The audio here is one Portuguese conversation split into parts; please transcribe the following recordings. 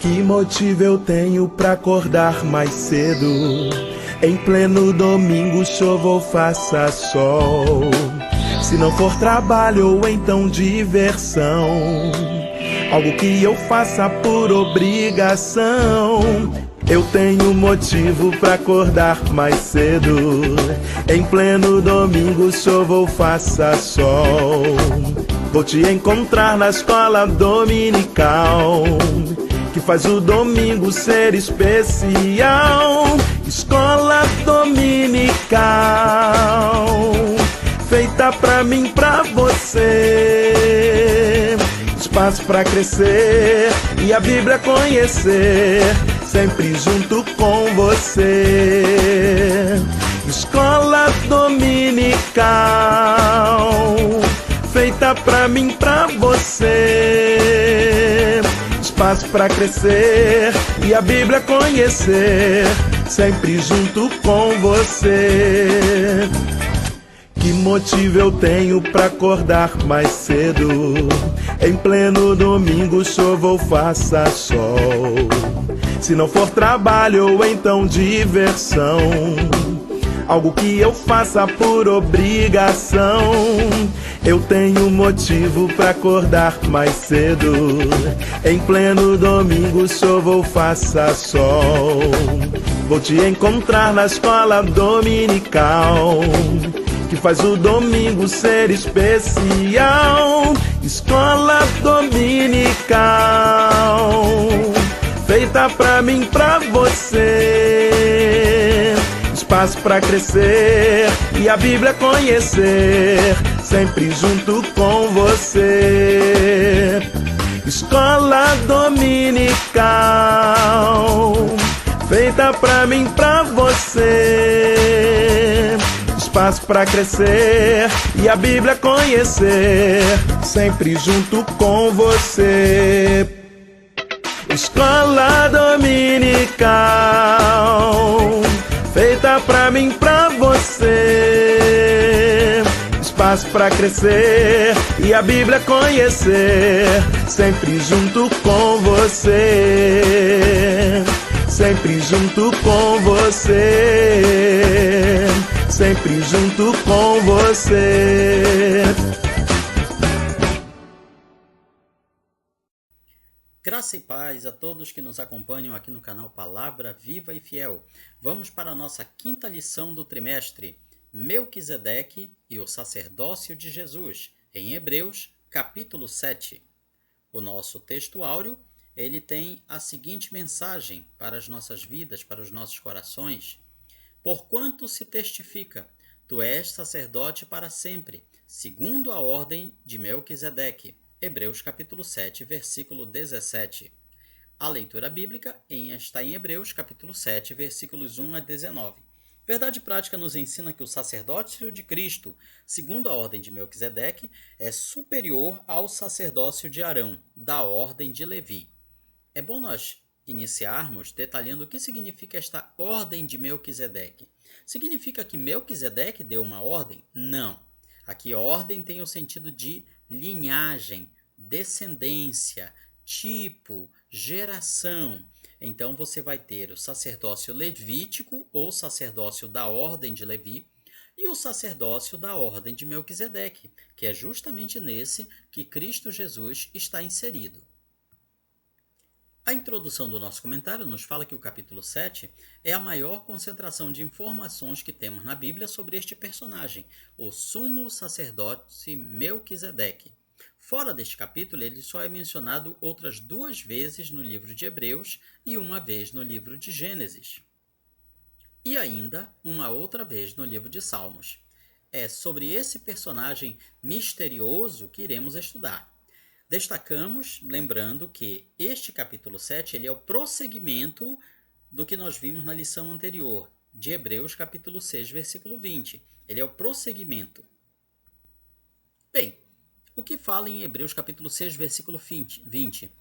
Que motivo eu tenho pra acordar mais cedo? Em pleno domingo, chova ou faça sol. Se não for trabalho ou então diversão, algo que eu faça por obrigação. Eu tenho motivo pra acordar mais cedo. Em pleno domingo, chova ou faça sol. Vou te encontrar na escola dominical, que faz o domingo ser especial. Escola dominical, feita pra mim, pra você. Espaço pra crescer e a Bíblia conhecer, sempre junto com você. Escola dominical, feita pra mim, pra você. Espaço pra crescer e a Bíblia conhecer, sempre junto com você. Que motivo eu tenho pra acordar mais cedo? Em pleno domingo, chova ou faça sol. Se não for trabalho ou então diversão, algo que eu faça por obrigação. Eu tenho motivo pra acordar mais cedo. Em pleno domingo, chova ou faça sol. Vou te encontrar na escola dominical, que faz o domingo ser especial. Escola dominical, feita pra mim, pra você. Espaço pra crescer e a Bíblia conhecer, sempre junto com você. Escola dominical, feita pra mim, pra você. Espaço pra crescer e a Bíblia conhecer, sempre junto com você. Escola dominical, feita pra mim, pra você. Espaço pra crescer e a Bíblia conhecer, sempre junto com você. Sempre junto com você. Sempre junto com você. Graça e paz a todos que nos acompanham aqui no canal Palavra Viva e Fiel. Vamos para a nossa quinta lição do trimestre, Melquisedeque e o sacerdócio de Jesus, em Hebreus, capítulo 7. O nosso texto áureo, ele tem a seguinte mensagem para as nossas vidas, para os nossos corações. Porquanto se testifica, tu és sacerdote para sempre, segundo a ordem de Melquisedeque. Hebreus capítulo 7, versículo 17. A leitura bíblica está em Hebreus capítulo 7, versículos 1 a 19. Verdade prática nos ensina que o sacerdócio de Cristo, segundo a ordem de Melquisedeque, é superior ao sacerdócio de Arão, da ordem de Levi. É bom nós iniciarmos detalhando o que significa esta ordem de Melquisedeque. Significa que Melquisedeque deu uma ordem? Não. Aqui ordem tem o sentido de linhagem, descendência, tipo, geração. Então você vai ter o sacerdócio levítico ou sacerdócio da ordem de Levi e o sacerdócio da ordem de Melquisedeque, que é justamente nesse que Cristo Jesus está inserido. A introdução do nosso comentário nos fala que o capítulo 7 é a maior concentração de informações que temos na Bíblia sobre este personagem, o sumo sacerdote Melquisedeque. Fora deste capítulo, ele só é mencionado outras 2 vezes no livro de Hebreus e uma vez no livro de Gênesis. E ainda uma outra vez no livro de Salmos. É sobre esse personagem misterioso que iremos estudar. Destacamos, lembrando que este capítulo 7 ele é o prosseguimento do que nós vimos na lição anterior, de Hebreus capítulo 6, versículo 20. Ele é o prosseguimento. Bem, o que fala em Hebreus capítulo 6, versículo 20?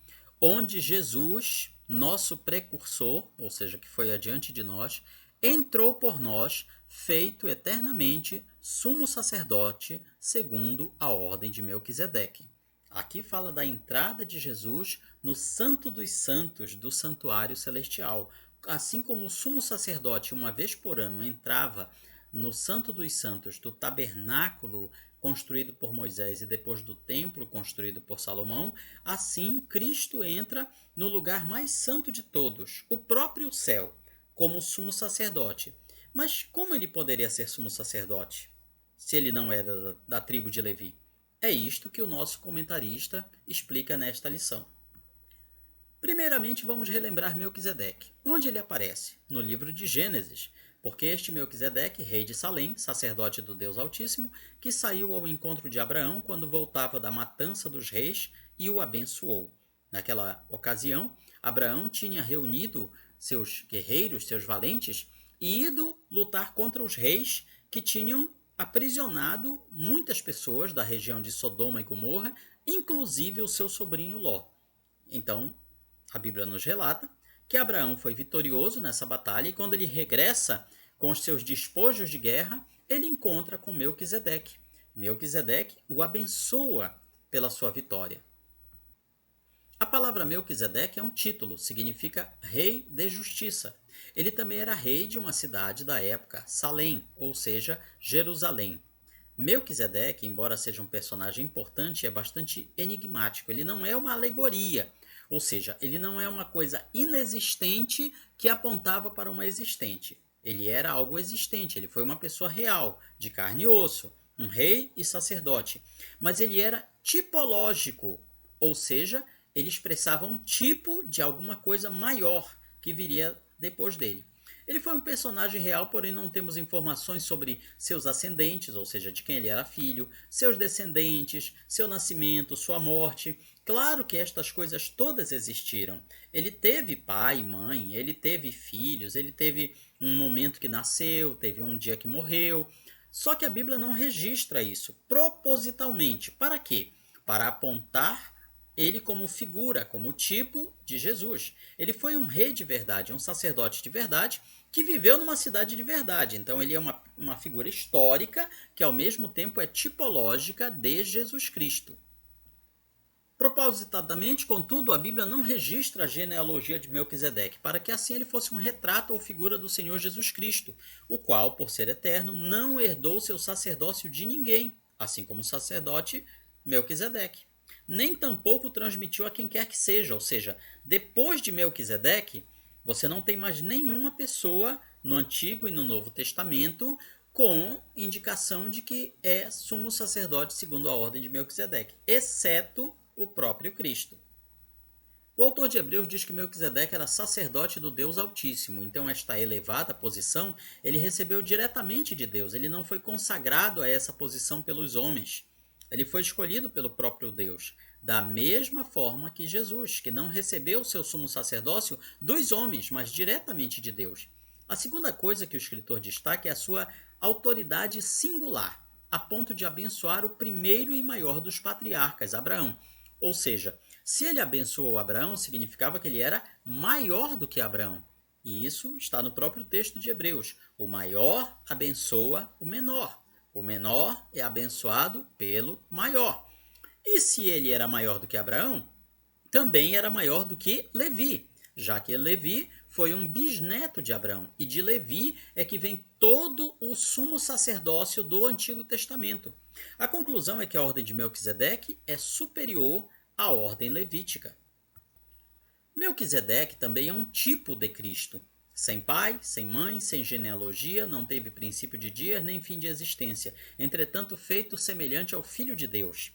Onde Jesus, nosso precursor, ou seja, que foi adiante de nós, entrou por nós, feito eternamente sumo sacerdote, segundo a ordem de Melquisedeque. Aqui fala da entrada de Jesus no Santo dos Santos do Santuário Celestial. Assim como o sumo sacerdote, uma vez por ano, entrava no Santo dos Santos do tabernáculo construído por Moisés e depois do templo construído por Salomão, assim Cristo entra no lugar mais santo de todos, o próprio céu, como sumo sacerdote. Mas como ele poderia ser sumo sacerdote, se ele não era da tribo de Levi? É isto que o nosso comentarista explica nesta lição. Primeiramente, vamos relembrar Melquisedeque. Onde ele aparece? No livro de Gênesis, porque este Melquisedeque, rei de Salém, sacerdote do Deus Altíssimo, que saiu ao encontro de Abraão quando voltava da matança dos reis e o abençoou. Naquela ocasião, Abraão tinha reunido seus guerreiros, seus valentes, e ido lutar contra os reis que tinham aprisionado muitas pessoas da região de Sodoma e Gomorra, inclusive o seu sobrinho Ló. Então, a Bíblia nos relata que Abraão foi vitorioso nessa batalha e quando ele regressa com os seus despojos de guerra, ele encontra com Melquisedeque. Melquisedeque o abençoa pela sua vitória. A palavra Melquisedeque é um título, significa rei de justiça. Ele também era rei de uma cidade da época, Salém, ou seja, Jerusalém. Melquisedeque, embora seja um personagem importante, é bastante enigmático. Ele não é uma alegoria, ou seja, ele não é uma coisa inexistente que apontava para uma existente. Ele era algo existente, ele foi uma pessoa real, de carne e osso, um rei e sacerdote. Mas ele era tipológico, ou seja, ele expressava um tipo de alguma coisa maior que viria depois dele. Ele foi um personagem real, porém não temos informações sobre seus ascendentes, ou seja, de quem ele era filho, seus descendentes, seu nascimento, sua morte. Claro que estas coisas todas existiram. Ele teve pai e mãe, ele teve filhos, ele teve um momento que nasceu, teve um dia que morreu. Só que a Bíblia não registra isso propositalmente. Para quê? Para apontar ele como figura, como tipo de Jesus. Ele foi um rei de verdade, um sacerdote de verdade, que viveu numa cidade de verdade. Então ele é uma figura histórica que ao mesmo tempo é tipológica de Jesus Cristo. Propositadamente, contudo, a Bíblia não registra a genealogia de Melquisedeque, para que assim ele fosse um retrato ou figura do Senhor Jesus Cristo, o qual, por ser eterno, não herdou seu sacerdócio de ninguém, assim como o sacerdote Melquisedeque. Nem tampouco transmitiu a quem quer que seja, ou seja, depois de Melquisedeque, você não tem mais nenhuma pessoa no Antigo e no Novo Testamento com indicação de que é sumo sacerdote segundo a ordem de Melquisedeque, exceto o próprio Cristo. O autor de Hebreus diz que Melquisedeque era sacerdote do Deus Altíssimo, então esta elevada posição ele recebeu diretamente de Deus, ele não foi consagrado a essa posição pelos homens. Ele foi escolhido pelo próprio Deus, da mesma forma que Jesus, que não recebeu seu sumo sacerdócio dos homens, mas diretamente de Deus. A segunda coisa que o escritor destaca é a sua autoridade singular, a ponto de abençoar o primeiro e maior dos patriarcas, Abraão. Ou seja, se ele abençoou Abraão, significava que ele era maior do que Abraão. E isso está no próprio texto de Hebreus. O maior abençoa o menor. O menor é abençoado pelo maior. E se ele era maior do que Abraão, também era maior do que Levi, já que Levi foi um bisneto de Abraão. E de Levi é que vem todo o sumo sacerdócio do Antigo Testamento. A conclusão é que a ordem de Melquisedeque é superior à ordem levítica. Melquisedeque também é um tipo de Cristo. Sem pai, sem mãe, sem genealogia, não teve princípio de dias nem fim de existência, entretanto feito semelhante ao Filho de Deus.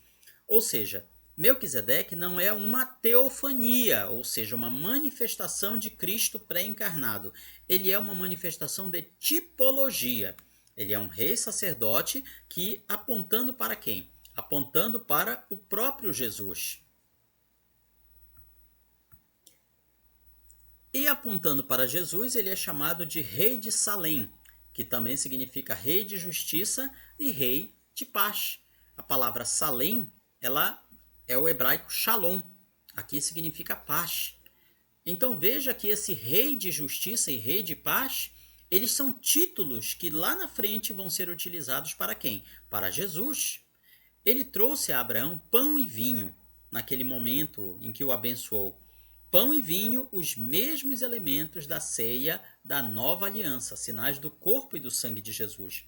Ou seja, Melquisedeque não é uma teofania, ou seja, uma manifestação de Cristo pré-encarnado. Ele é uma manifestação de tipologia. Ele é um rei sacerdote que apontando para quem? Apontando para o próprio Jesus. E apontando para Jesus, ele é chamado de rei de Salém, que também significa rei de justiça e rei de paz. A palavra Salém, ela é o hebraico Shalom. Aqui significa paz. Então veja que esse rei de justiça e rei de paz, eles são títulos que lá na frente vão ser utilizados para quem? Para Jesus. Ele trouxe a Abraão pão e vinho. naquele momento em que o abençoou. Pão e vinho, os mesmos elementos da ceia da nova aliança, sinais do corpo e do sangue de Jesus.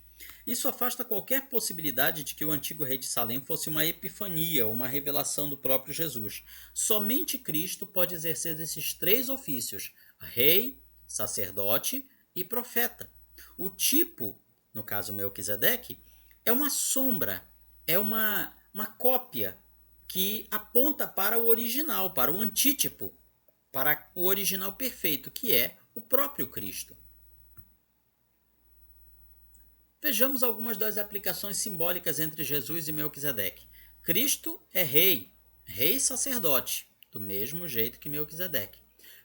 Isso afasta qualquer possibilidade de que o antigo rei de Salém fosse uma epifania, uma revelação do próprio Jesus. Somente Cristo pode exercer esses três ofícios: rei, sacerdote e profeta. O tipo, no caso Melquisedeque, é uma sombra, é uma cópia que aponta para o original, para o antítipo, para o original perfeito, que é o próprio Cristo. Vejamos algumas das aplicações simbólicas entre Jesus e Melquisedeque. Cristo é rei, rei sacerdote, do mesmo jeito que Melquisedeque.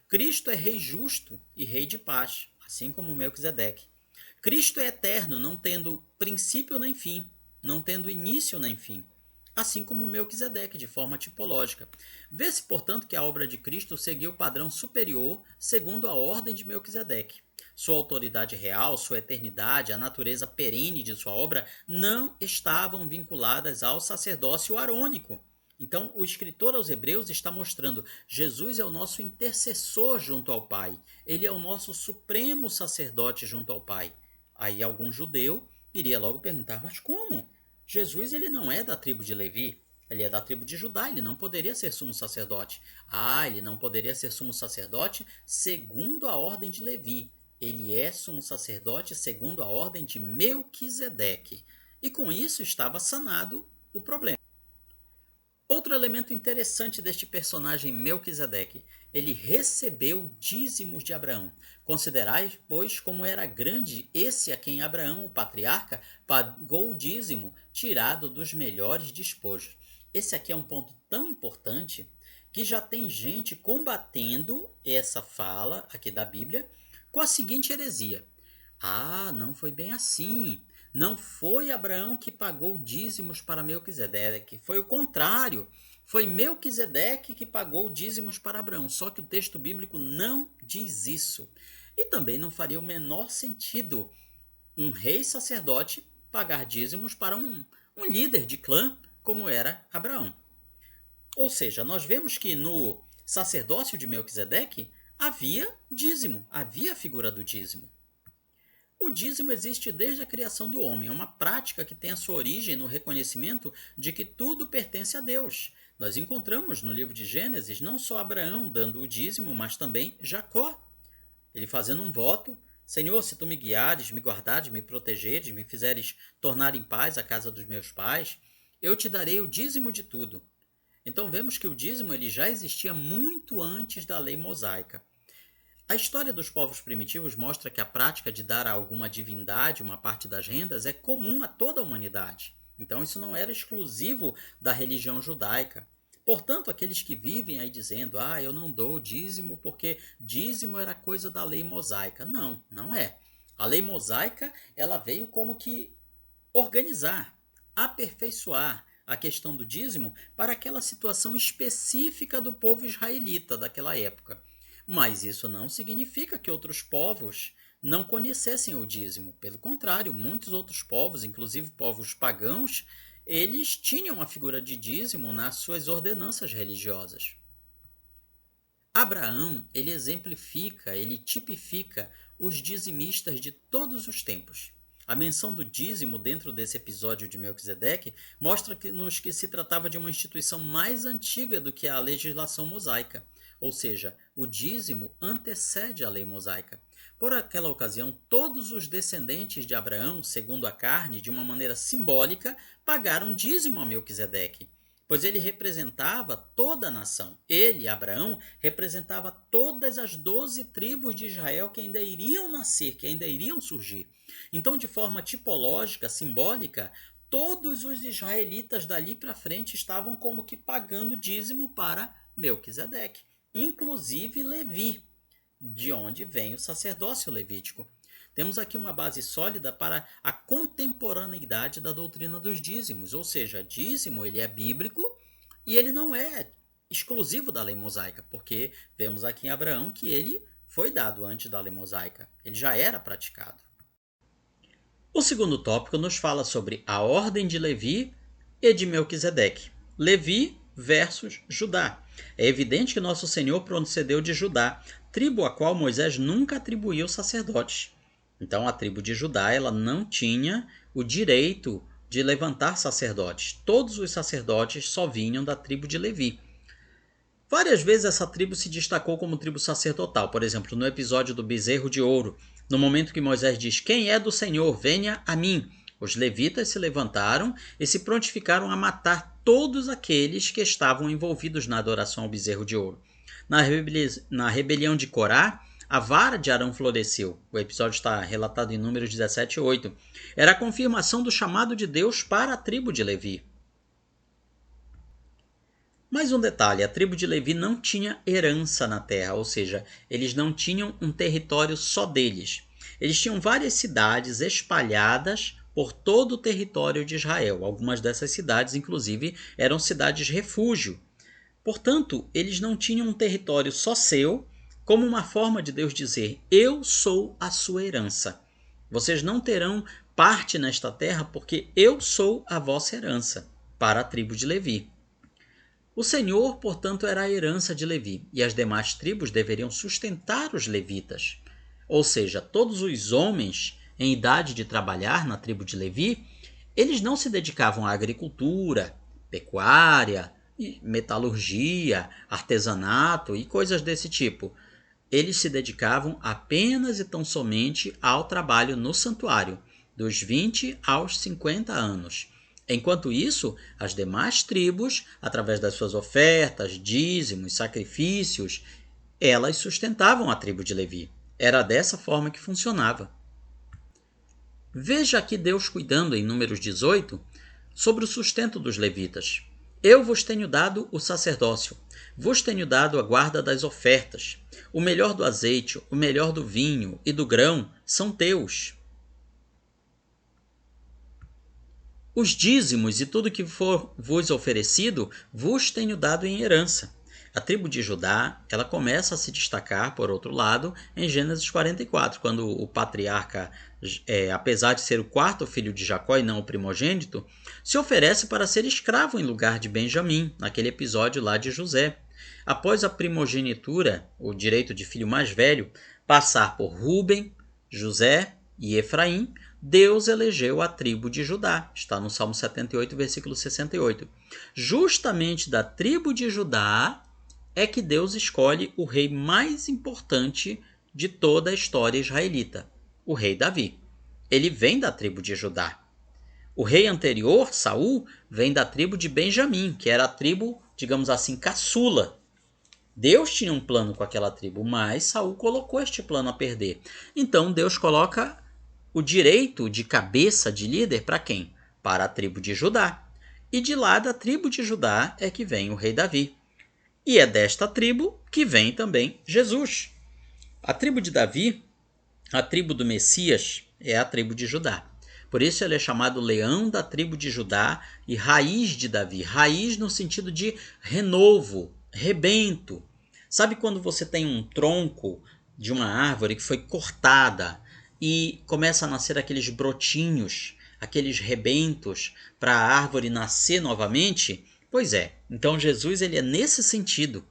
Cristo é rei justo e rei de paz, assim como Melquisedeque. Cristo é eterno, não tendo princípio nem fim, não tendo início nem fim, assim como Melquisedeque, de forma tipológica. Vê-se, portanto, que a obra de Cristo seguiu o padrão superior segundo a ordem de Melquisedeque. Sua autoridade real, sua eternidade, a natureza perene de sua obra não estavam vinculadas ao sacerdócio arônico. Então, o escritor aos Hebreus está mostrando: Jesus é o nosso intercessor junto ao Pai. Ele é o nosso supremo sacerdote junto ao Pai. Aí algum judeu iria logo perguntar: mas como? Jesus ele não é da tribo de Levi, ele é da tribo de Judá, ele não poderia ser sumo sacerdote. Ele não poderia ser sumo sacerdote segundo a ordem de Levi. Ele é sumo sacerdote segundo a ordem de Melquisedeque. E com isso estava sanado o problema. Outro elemento interessante deste personagem Melquisedeque: ele recebeu dízimos de Abraão. Considerai, pois, como era grande esse a quem Abraão, o patriarca, pagou o dízimo, tirado dos melhores despojos. Esse aqui é um ponto tão importante que já tem gente combatendo essa fala aqui da Bíblia com a seguinte heresia: não foi bem assim. Não foi Abraão que pagou dízimos para Melquisedeque, foi o contrário. Foi Melquisedeque que pagou dízimos para Abraão, só que o texto bíblico não diz isso. E também não faria o menor sentido um rei sacerdote pagar dízimos para um líder de clã como era Abraão. Ou seja, nós vemos que no sacerdócio de Melquisedeque havia dízimo, havia a figura do dízimo. O dízimo existe desde a criação do homem, é uma prática que tem a sua origem no reconhecimento de que tudo pertence a Deus. Nós encontramos no livro de Gênesis não só Abraão dando o dízimo, mas também Jacó. Ele fazendo um voto: Senhor, se tu me guiares, me guardares, me protegeres, me fizeres tornar em paz a casa dos meus pais, eu te darei o dízimo de tudo. Então vemos que o dízimo ele já existia muito antes da lei mosaica. A história dos povos primitivos mostra que a prática de dar a alguma divindade uma parte das rendas é comum a toda a humanidade. Então isso não era exclusivo da religião judaica. Portanto, aqueles que vivem aí dizendo: eu não dou dízimo porque dízimo era coisa da lei mosaica. Não, não é. A lei mosaica ela veio como que organizar, aperfeiçoar a questão do dízimo para aquela situação específica do povo israelita daquela época. Mas isso não significa que outros povos não conhecessem o dízimo. Pelo contrário, muitos outros povos, inclusive povos pagãos, eles tinham a figura de dízimo nas suas ordenanças religiosas. Abraão, ele exemplifica, ele tipifica os dizimistas de todos os tempos. A menção do dízimo dentro desse episódio de Melquisedeque mostra-nos que se tratava de uma instituição mais antiga do que a legislação mosaica. Ou seja, o dízimo antecede a lei mosaica. Por aquela ocasião, todos os descendentes de Abraão, segundo a carne, de uma maneira simbólica, pagaram dízimo a Melquisedeque, pois ele representava toda a nação. Ele, Abraão, representava todas as 12 tribos de Israel que ainda iriam nascer, que ainda iriam surgir. Então, de forma tipológica, simbólica, todos os israelitas dali para frente estavam como que pagando dízimo para Melquisedeque. Inclusive Levi, de onde vem o sacerdócio levítico. Temos aqui uma base sólida para a contemporaneidade da doutrina dos dízimos, ou seja, dízimo ele é bíblico e ele não é exclusivo da lei mosaica, porque vemos aqui em Abraão que ele foi dado antes da lei mosaica, ele já era praticado. O segundo tópico nos fala sobre a ordem de Levi e de Melquisedeque. Levi versus Judá. É evidente que nosso Senhor procedeu de Judá, tribo a qual Moisés nunca atribuiu sacerdotes. Então a tribo de Judá ela não tinha o direito de levantar sacerdotes. Todos os sacerdotes só vinham da tribo de Levi. Várias vezes essa tribo se destacou como tribo sacerdotal. Por exemplo, no episódio do bezerro de ouro, no momento que Moisés diz: "Quem é do Senhor, venha a mim", os levitas se levantaram e se prontificaram a matar todos aqueles que estavam envolvidos na adoração ao bezerro de ouro. Na rebelião de Corá, a vara de Arão floresceu. O episódio está relatado em Números 17:8. Era a confirmação do chamado de Deus para a tribo de Levi. Mais um detalhe, a tribo de Levi não tinha herança na terra, ou seja, eles não tinham um território só deles. Eles tinham várias cidades espalhadas por todo o território de Israel. Algumas dessas cidades, inclusive, eram cidades refúgio. Portanto, eles não tinham um território só seu, como uma forma de Deus dizer: "Eu sou a sua herança. Vocês não terão parte nesta terra, porque eu sou a vossa herança", para a tribo de Levi. O Senhor, portanto, era a herança de Levi, e as demais tribos deveriam sustentar os levitas. Ou seja, todos os homens em idade de trabalhar na tribo de Levi, eles não se dedicavam à agricultura, pecuária, metalurgia, artesanato e coisas desse tipo. Eles se dedicavam apenas e tão somente ao trabalho no santuário, dos 20 aos 50 anos. Enquanto isso, as demais tribos, através das suas ofertas, dízimos, sacrifícios, elas sustentavam a tribo de Levi. Era dessa forma que funcionava. Veja aqui Deus cuidando em Números 18 sobre o sustento dos levitas. "Eu vos tenho dado o sacerdócio, vos tenho dado a guarda das ofertas. O melhor do azeite, o melhor do vinho e do grão são teus. Os dízimos e tudo que for vos oferecido, vos tenho dado em herança." A tribo de Judá, ela começa a se destacar, por outro lado, em Gênesis 44, quando o patriarca, apesar de ser o quarto filho de Jacó e não o primogênito, se oferece para ser escravo em lugar de Benjamim, naquele episódio lá de José. Após a primogenitura, o direito de filho mais velho, passar por Ruben, José e Efraim, Deus elegeu a tribo de Judá. Está no Salmo 78, versículo 68. Justamente da tribo de Judá é que Deus escolhe o rei mais importante de toda a história israelita, o rei Davi. Ele vem da tribo de Judá. O rei anterior, Saul, vem da tribo de Benjamim, que era a tribo, digamos assim, caçula. Deus tinha um plano com aquela tribo, mas Saul colocou este plano a perder. Então Deus coloca o direito de cabeça de líder para quem? Para a tribo de Judá. E de lá da tribo de Judá é que vem o rei Davi. E é desta tribo que vem também Jesus. A tribo de Davi, a tribo do Messias, é a tribo de Judá. Por isso ele é chamado leão da tribo de Judá e raiz de Davi. Raiz no sentido de renovo, rebento. Sabe quando você tem um tronco de uma árvore que foi cortada e começa a nascer aqueles brotinhos, aqueles rebentos para a árvore nascer novamente? Pois é, então Jesus ele é nesse sentido.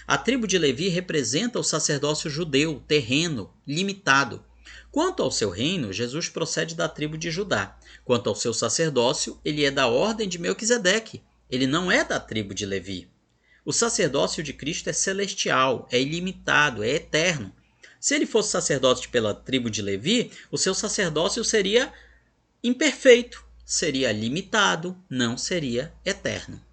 A tribo de Levi representa o sacerdócio judeu, terreno, limitado. Quanto ao seu reino, Jesus procede da tribo de Judá. Quanto ao seu sacerdócio, ele é da ordem de Melquisedeque. Ele não é da tribo de Levi. O sacerdócio de Cristo é celestial, é ilimitado, é eterno. Se ele fosse sacerdote pela tribo de Levi, o seu sacerdócio seria imperfeito, seria limitado, não seria eterno.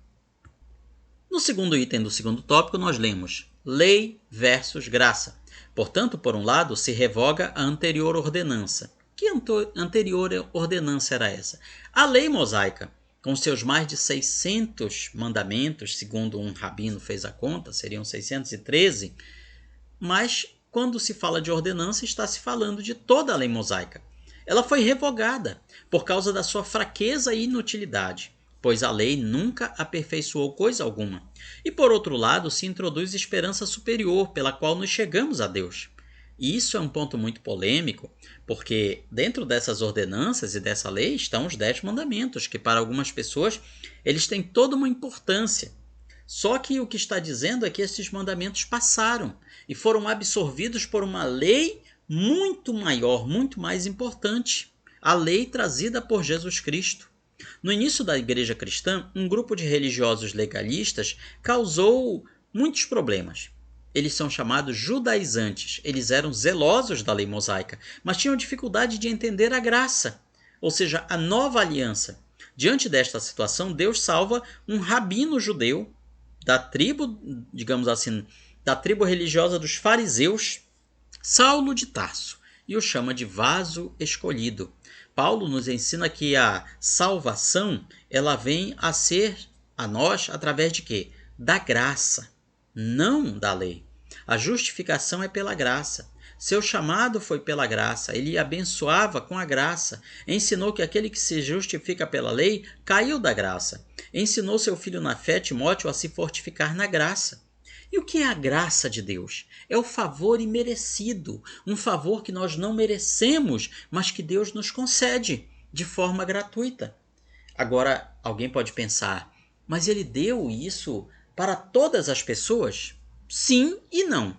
No segundo item do segundo tópico, nós lemos lei versus graça. Portanto, por um lado, se revoga a anterior ordenança. Que anterior ordenança era essa? A lei mosaica, com seus mais de 600 mandamentos, segundo um rabino fez a conta, seriam 613, mas quando se fala de ordenança, está se falando de toda a lei mosaica. Ela foi revogada por causa da sua fraqueza e inutilidade, pois a lei nunca aperfeiçoou coisa alguma. E por outro lado, se introduz esperança superior, pela qual nos chegamos a Deus. E isso é um ponto muito polêmico, porque dentro dessas ordenanças e dessa lei estão os 10 mandamentos, que para algumas pessoas eles têm toda uma importância. Só que o que está dizendo é que esses mandamentos passaram e foram absorvidos por uma lei muito maior, muito mais importante. A lei trazida por Jesus Cristo. No início da igreja cristã, um grupo de religiosos legalistas causou muitos problemas. Eles são chamados judaizantes. Eles eram zelosos da lei mosaica, mas tinham dificuldade de entender a graça, ou seja, a nova aliança. Diante desta situação, Deus salva um rabino judeu da tribo, digamos assim, da tribo religiosa dos fariseus, Saulo de Tarso, e o chama de vaso escolhido. Paulo nos ensina que a salvação, ela vem a ser a nós através de quê? Da graça, não da lei. A justificação é pela graça. Seu chamado foi pela graça, ele abençoava com a graça. Ensinou que aquele que se justifica pela lei caiu da graça. Ensinou seu filho na fé, Timóteo, a se fortificar na graça. E o que é a graça de Deus? É o favor imerecido, um favor que nós não merecemos, mas que Deus nos concede de forma gratuita. Agora, alguém pode pensar, mas ele deu isso para todas as pessoas? Sim e não.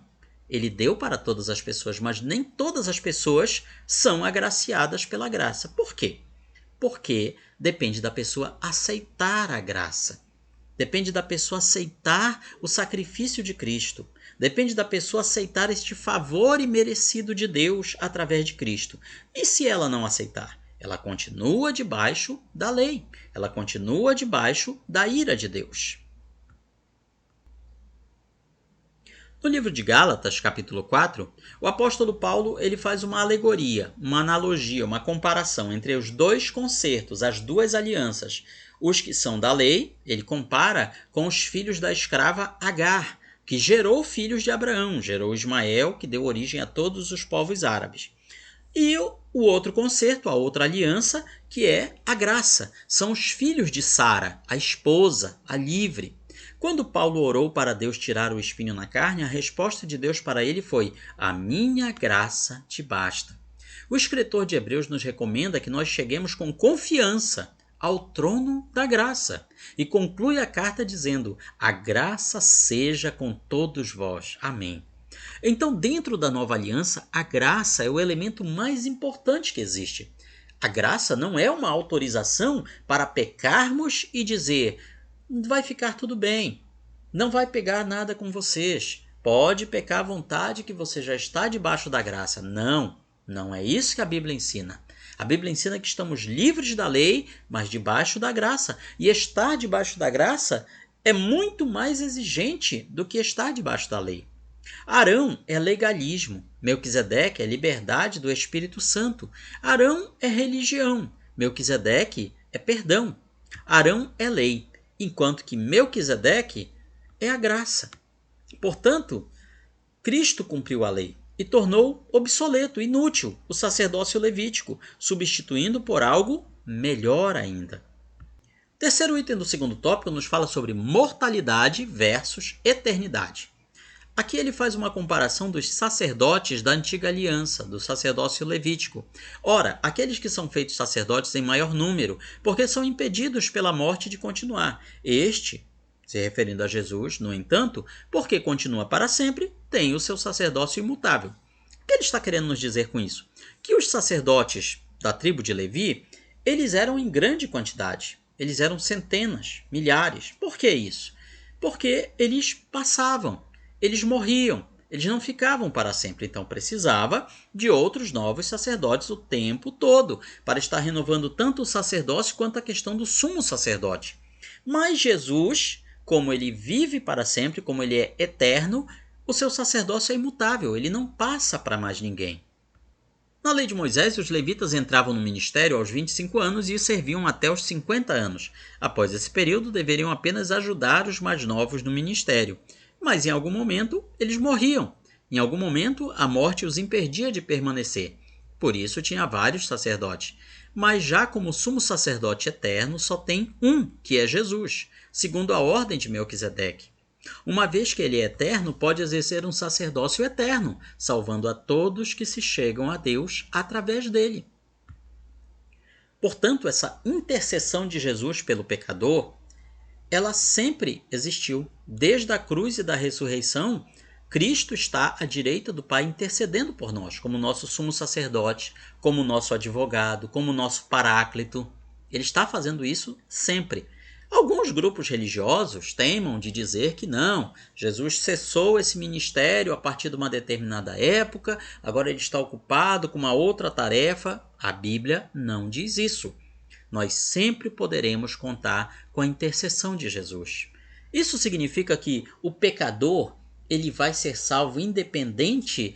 Ele deu para todas as pessoas, mas nem todas as pessoas são agraciadas pela graça. Por quê? Porque depende da pessoa aceitar a graça. Depende da pessoa aceitar o sacrifício de Cristo. Depende da pessoa aceitar este favor imerecido de Deus através de Cristo. E se ela não aceitar? Ela continua debaixo da lei. Ela continua debaixo da ira de Deus. No livro de Gálatas, capítulo 4, o apóstolo Paulo ele faz uma alegoria, uma analogia, uma comparação entre os dois concertos, as duas alianças. Os que são da lei, ele compara com os filhos da escrava Agar, que gerou filhos de Abraão, gerou Ismael, que deu origem a todos os povos árabes. E o outro concerto, a outra aliança, que é a graça. São os filhos de Sara, a esposa, a livre. Quando Paulo orou para Deus tirar o espinho na carne, a resposta de Deus para ele foi: a minha graça te basta. O escritor de Hebreus nos recomenda que nós cheguemos com confiança ao trono da graça e conclui a carta dizendo: a graça seja com todos vós. Amém. Então, dentro da nova aliança, a graça é o elemento mais importante que existe. A graça não é uma autorização para pecarmos e dizer: vai ficar tudo bem, não vai pegar nada com vocês, pode pecar à vontade que você já está debaixo da graça. Não, não é isso que a Bíblia ensina. A Bíblia ensina que estamos livres da lei, mas debaixo da graça. E estar debaixo da graça é muito mais exigente do que estar debaixo da lei. Arão é legalismo, Melquisedeque é liberdade do Espírito Santo. Arão é religião, Melquisedeque é perdão. Arão é lei, enquanto que Melquisedeque é a graça. Portanto, Cristo cumpriu a lei e tornou obsoleto, inútil, o sacerdócio levítico, substituindo por algo melhor ainda. O terceiro item do segundo tópico nos fala sobre mortalidade versus eternidade. Aqui ele faz uma comparação dos sacerdotes da antiga aliança, do sacerdócio levítico. Ora, aqueles que são feitos sacerdotes em maior número, porque são impedidos pela morte de continuar. Este, se referindo a Jesus, no entanto, porque continua para sempre, tem o seu sacerdócio imutável. O que ele está querendo nos dizer com isso? Que os sacerdotes da tribo de Levi, eles eram em grande quantidade. Eles eram centenas, milhares. Por que isso? Porque eles passavam. Eles morriam, eles não ficavam para sempre, então precisava de outros novos sacerdotes o tempo todo, para estar renovando tanto o sacerdócio quanto a questão do sumo sacerdote. Mas Jesus, como ele vive para sempre, como ele é eterno, o seu sacerdócio é imutável, ele não passa para mais ninguém. Na lei de Moisés, os levitas entravam no ministério aos 25 anos e serviam até os 50 anos. Após esse período, deveriam apenas ajudar os mais novos no ministério. Mas em algum momento eles morriam. Em algum momento a morte os impedia de permanecer. Por isso tinha vários sacerdotes. Mas já como sumo sacerdote eterno só tem um, que é Jesus, segundo a ordem de Melquisedeque. Uma vez que ele é eterno, pode exercer um sacerdócio eterno, salvando a todos que se chegam a Deus através dele. Portanto, essa intercessão de Jesus pelo pecador ela sempre existiu. Desde a cruz e da ressurreição, Cristo está à direita do Pai intercedendo por nós, como nosso sumo sacerdote, como nosso advogado, como nosso paráclito. Ele está fazendo isso sempre. Alguns grupos religiosos teimam de dizer que não, Jesus cessou esse ministério a partir de uma determinada época, agora ele está ocupado com uma outra tarefa. A Bíblia não diz isso. Nós sempre poderemos contar com a intercessão de Jesus. Isso significa que o pecador ele vai ser salvo independente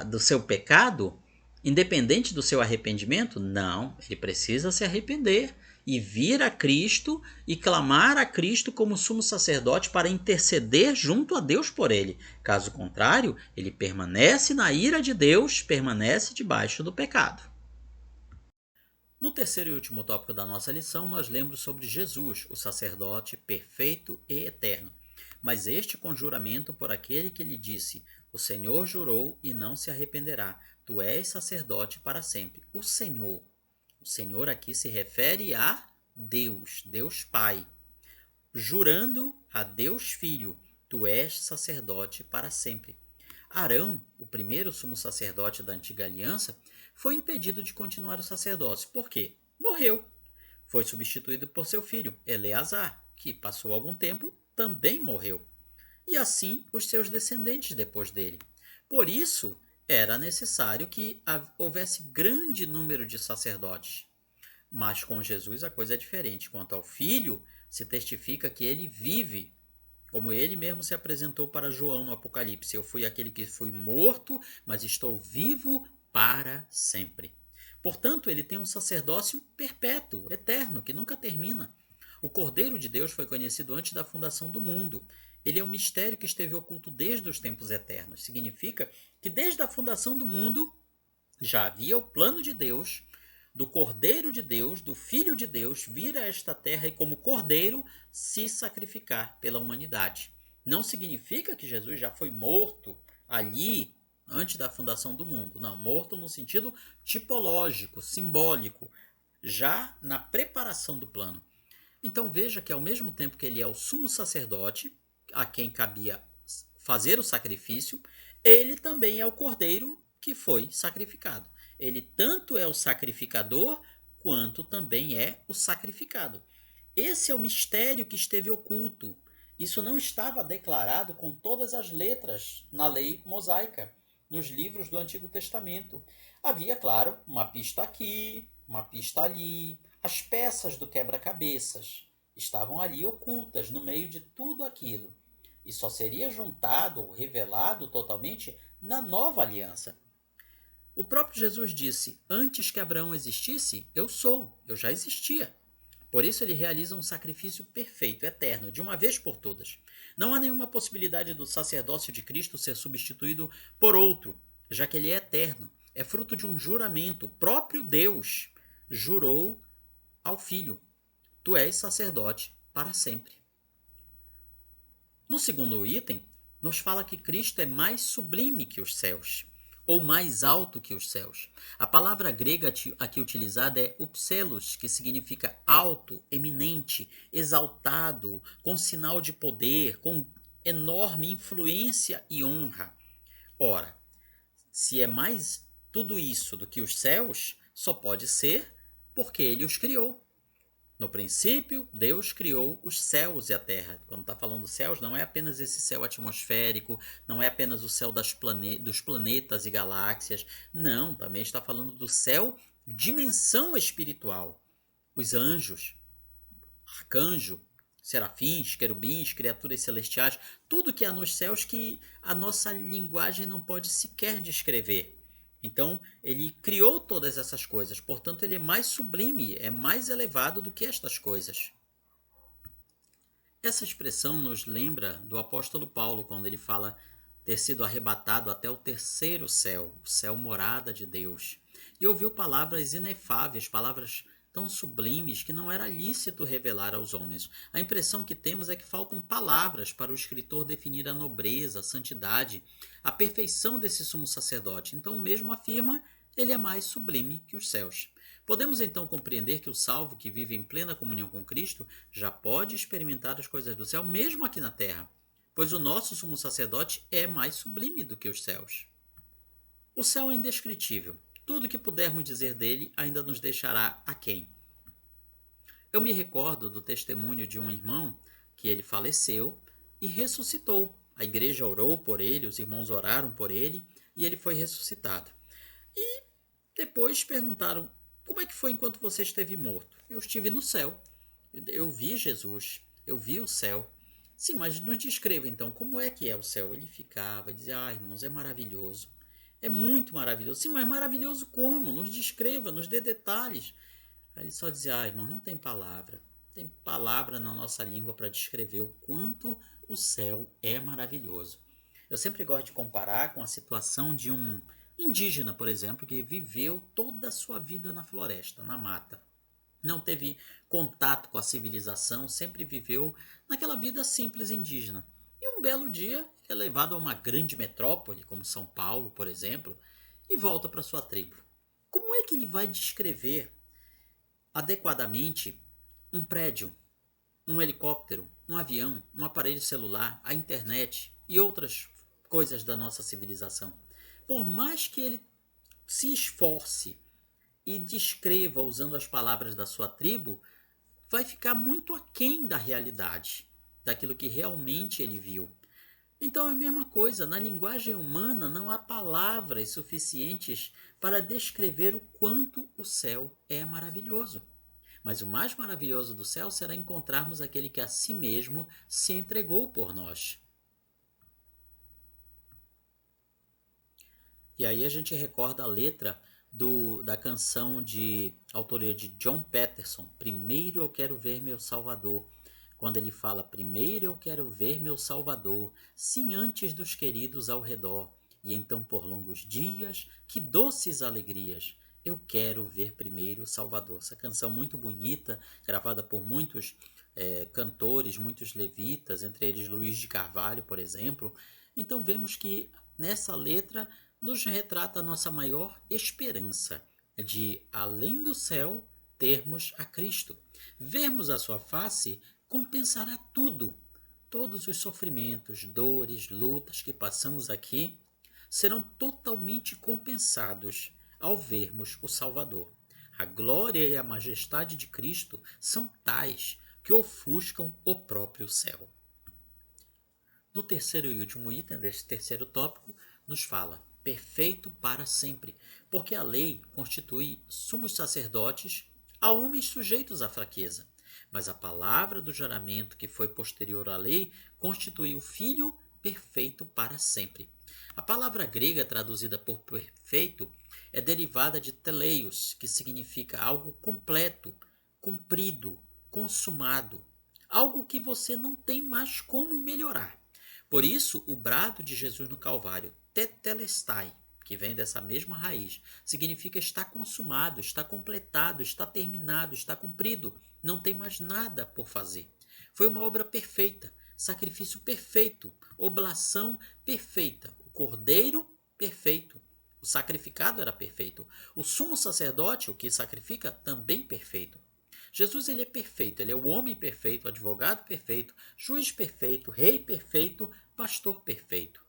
do seu pecado? Independente do seu arrependimento? Não, ele precisa se arrepender e vir a Cristo e clamar a Cristo como sumo sacerdote para interceder junto a Deus por ele. Caso contrário, ele permanece na ira de Deus, permanece debaixo do pecado. No terceiro e último tópico da nossa lição, nós lembramos sobre Jesus, o sacerdote perfeito e eterno. Mas este conjuramento por aquele que lhe disse: o Senhor jurou e não se arrependerá, tu és sacerdote para sempre. O Senhor aqui se refere a Deus, Deus Pai, jurando a Deus Filho: tu és sacerdote para sempre. Arão, o primeiro sumo sacerdote da antiga aliança, foi impedido de continuar o sacerdócio. Por quê? Morreu. Foi substituído por seu filho, Eleazar, que passou algum tempo, também morreu. E assim os seus descendentes depois dele. Por isso, era necessário que houvesse grande número de sacerdotes. Mas com Jesus a coisa é diferente. Quanto ao filho, se testifica que ele vive, como ele mesmo se apresentou para João no Apocalipse: eu fui aquele que fui morto, mas estou vivo para sempre. Portanto, ele tem um sacerdócio perpétuo, eterno, que nunca termina. O Cordeiro de Deus foi conhecido antes da fundação do mundo. Ele é um mistério que esteve oculto desde os tempos eternos. Significa que desde a fundação do mundo já havia o plano de Deus, do Cordeiro de Deus, do Filho de Deus, vir a esta terra e como Cordeiro se sacrificar pela humanidade. Não significa que Jesus já foi morto ali antes da fundação do mundo. Não, morto no sentido tipológico, simbólico, já na preparação do plano. Então veja que ao mesmo tempo que ele é o sumo sacerdote, a quem cabia fazer o sacrifício, ele também é o cordeiro que foi sacrificado. Ele tanto é o sacrificador, quanto também é o sacrificado. Esse é o mistério que esteve oculto. Isso não estava declarado com todas as letras na lei mosaica, nos livros do Antigo Testamento. Havia, claro, uma pista aqui, uma pista ali. As peças do quebra-cabeças estavam ali ocultas no meio de tudo aquilo. E só seria juntado ou revelado totalmente na nova aliança. O próprio Jesus disse: antes que Abraão existisse, eu sou, eu já existia. Por isso ele realiza um sacrifício perfeito, eterno, de uma vez por todas. Não há nenhuma possibilidade do sacerdócio de Cristo ser substituído por outro, já que ele é eterno. É fruto de um juramento. O próprio Deus jurou ao Filho: tu és sacerdote para sempre. No segundo item, nos fala que Cristo é mais sublime que os céus, ou mais alto que os céus. A palavra grega aqui utilizada é upselos, que significa alto, eminente, exaltado, com sinal de poder, com enorme influência e honra. Ora, se é mais tudo isso do que os céus, só pode ser porque ele os criou. No princípio, Deus criou os céus e a terra. Quando está falando céus, não é apenas esse céu atmosférico, não é apenas o céu dos planetas e galáxias. Não, também está falando do céu, dimensão espiritual. Os anjos, arcanjo, serafins, querubins, criaturas celestiais, tudo que há nos céus que a nossa linguagem não pode sequer descrever. Então, ele criou todas essas coisas, portanto, ele é mais sublime, é mais elevado do que estas coisas. Essa expressão nos lembra do apóstolo Paulo, quando ele fala ter sido arrebatado até o terceiro céu, o céu morada de Deus, e ouviu palavras inefáveis, palavras tão sublimes que não era lícito revelar aos homens. A impressão que temos é que faltam palavras para o escritor definir a nobreza, a santidade, a perfeição desse sumo sacerdote. Então, mesmo afirma, ele é mais sublime que os céus. Podemos então compreender que o salvo que vive em plena comunhão com Cristo já pode experimentar as coisas do céu mesmo aqui na terra, pois o nosso sumo sacerdote é mais sublime do que os céus. O céu é indescritível. Tudo que pudermos dizer dele ainda nos deixará aquém. Eu me recordo do testemunho de um irmão que ele faleceu e ressuscitou. A igreja orou por ele, os irmãos oraram por ele e ele foi ressuscitado. E depois perguntaram: como é que foi enquanto você esteve morto? Eu estive no céu. Eu vi Jesus. Eu vi o céu. Sim, mas nos descreva então como é que é o céu. Ele ficava e dizia: irmãos, é maravilhoso. É muito maravilhoso. Sim, mas maravilhoso como? Nos descreva, nos dê detalhes. Aí ele só dizia: irmão, não tem palavra. Tem palavra na nossa língua para descrever o quanto o céu é maravilhoso. Eu sempre gosto de comparar com a situação de um indígena, por exemplo, que viveu toda a sua vida na floresta, na mata. Não teve contato com a civilização, sempre viveu naquela vida simples indígena. E um belo dia é levado a uma grande metrópole, como São Paulo, por exemplo, e volta para sua tribo. Como é que ele vai descrever adequadamente um prédio, um helicóptero, um avião, um aparelho celular, a internet e outras coisas da nossa civilização? Por mais que ele se esforce e descreva usando as palavras da sua tribo, vai ficar muito aquém da realidade, daquilo que realmente ele viu. Então é a mesma coisa, na linguagem humana não há palavras suficientes para descrever o quanto o céu é maravilhoso. Mas o mais maravilhoso do céu será encontrarmos aquele que a si mesmo se entregou por nós. E aí a gente recorda a letra da canção de autoria de John Patterson, Primeiro eu quero ver meu Salvador. Quando ele fala: primeiro eu quero ver meu Salvador, sim, antes dos queridos ao redor, e então por longos dias, que doces alegrias, eu quero ver primeiro o Salvador. Essa canção muito bonita, gravada por muitos cantores, muitos levitas, entre eles Luiz de Carvalho, por exemplo. Então vemos que nessa letra nos retrata a nossa maior esperança de, além do céu, termos a Cristo. Vermos a sua face compensará tudo. Todos os sofrimentos, dores, lutas que passamos aqui serão totalmente compensados ao vermos o Salvador. A glória e a majestade de Cristo são tais que ofuscam o próprio céu. No terceiro e último item desse terceiro tópico, nos fala: perfeito para sempre, porque a lei constitui sumos sacerdotes a homens sujeitos à fraqueza. Mas a palavra do juramento que foi posterior à lei constitui o Filho perfeito para sempre. A palavra grega traduzida por perfeito é derivada de teleios, que significa algo completo, cumprido, consumado, algo que você não tem mais como melhorar. Por isso, o brado de Jesus no Calvário, tetelestai, que vem dessa mesma raiz, significa está consumado, está completado, está terminado, está cumprido, não tem mais nada por fazer. Foi uma obra perfeita, sacrifício perfeito, oblação perfeita, o cordeiro perfeito, o sacrificado era perfeito, o sumo sacerdote, o que sacrifica, também perfeito. Jesus, ele é perfeito, ele é o homem perfeito, advogado perfeito, juiz perfeito, rei perfeito, pastor perfeito.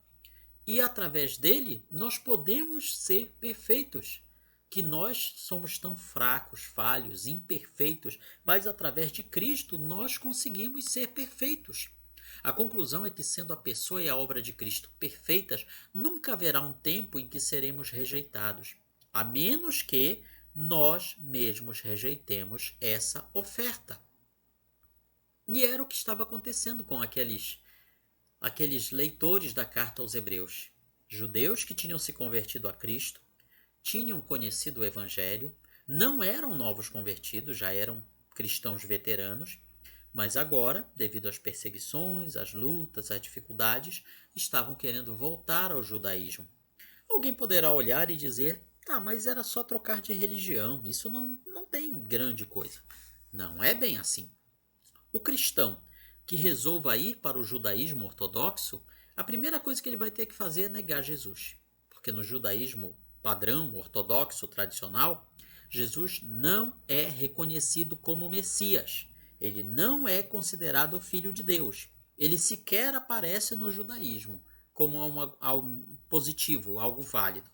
E através dele nós podemos ser perfeitos, que nós somos tão fracos, falhos, imperfeitos, mas através de Cristo nós conseguimos ser perfeitos. A conclusão é que, sendo a pessoa e a obra de Cristo perfeitas, nunca haverá um tempo em que seremos rejeitados, a menos que nós mesmos rejeitemos essa oferta. E era o que estava acontecendo com aqueles leitores da carta aos Hebreus. Judeus que tinham se convertido a Cristo, tinham conhecido o Evangelho, não eram novos convertidos, já eram cristãos veteranos, mas agora, devido às perseguições, às lutas, às dificuldades, estavam querendo voltar ao judaísmo. Alguém poderá olhar e dizer: tá, mas era só trocar de religião, isso não tem grande coisa. Não é bem assim. O cristão que resolva ir para o judaísmo ortodoxo, a primeira coisa que ele vai ter que fazer é negar Jesus. Porque no judaísmo padrão, ortodoxo, tradicional, Jesus não é reconhecido como Messias. Ele não é considerado filho de Deus. Ele sequer aparece no judaísmo como algo positivo, algo válido.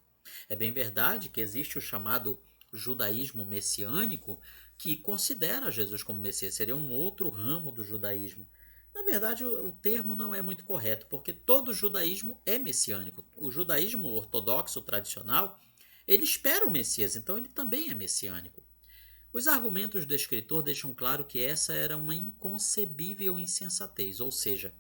É bem verdade que existe o chamado judaísmo messiânico, que considera Jesus como Messias. Seria um outro ramo do judaísmo. Na verdade, o termo não é muito correto, porque todo judaísmo é messiânico. O judaísmo ortodoxo tradicional, ele espera o Messias, então ele também é messiânico. Os argumentos do escritor deixam claro que essa era uma inconcebível insensatez, ou seja,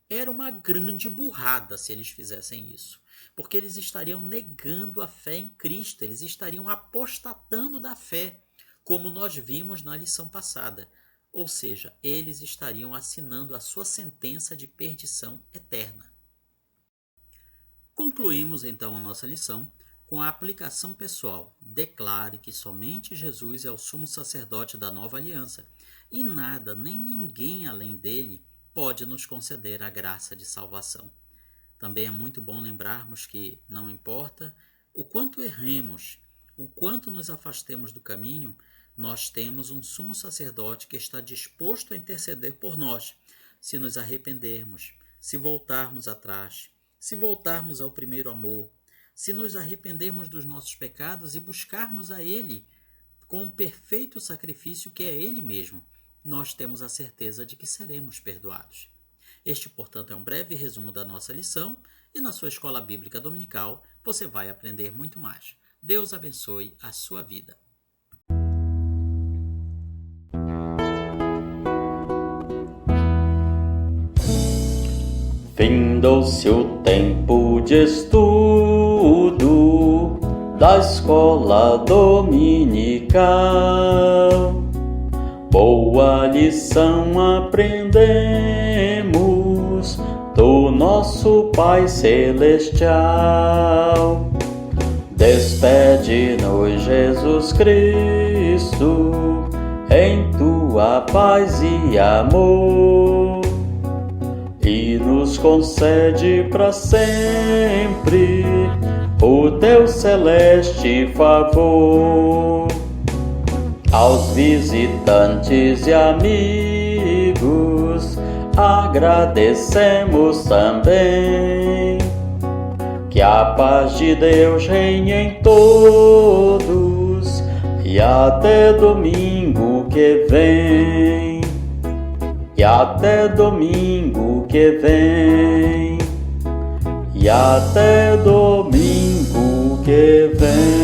era uma grande burrada se eles fizessem isso, porque eles estariam negando a fé em Cristo, eles estariam apostatando da fé, como nós vimos na lição passada. Ou seja, eles estariam assinando a sua sentença de perdição eterna. Concluímos então a nossa lição com a aplicação pessoal. Declare que somente Jesus é o sumo sacerdote da nova aliança e nada nem ninguém além dele pode nos conceder a graça de salvação. Também é muito bom lembrarmos que não importa o quanto erremos, o quanto nos afastemos do caminho, nós temos um sumo sacerdote que está disposto a interceder por nós, se nos arrependermos, se voltarmos atrás, se voltarmos ao primeiro amor, se nos arrependermos dos nossos pecados e buscarmos a Ele com um perfeito sacrifício que é Ele mesmo, nós temos a certeza de que seremos perdoados. Este, portanto, é um breve resumo da nossa lição e na sua escola bíblica dominical você vai aprender muito mais. Deus abençoe a sua vida. Findou-se o tempo de estudo da escola dominical. Boa lição aprendemos do nosso Pai Celestial. Despede-nos, Jesus Cristo, em tua paz e amor, e nos concede para sempre o teu celeste favor. Aos visitantes e amigos agradecemos também. Que a paz de Deus reine em todos e até domingo que vem. E até domingo que vem. E até domingo que vem.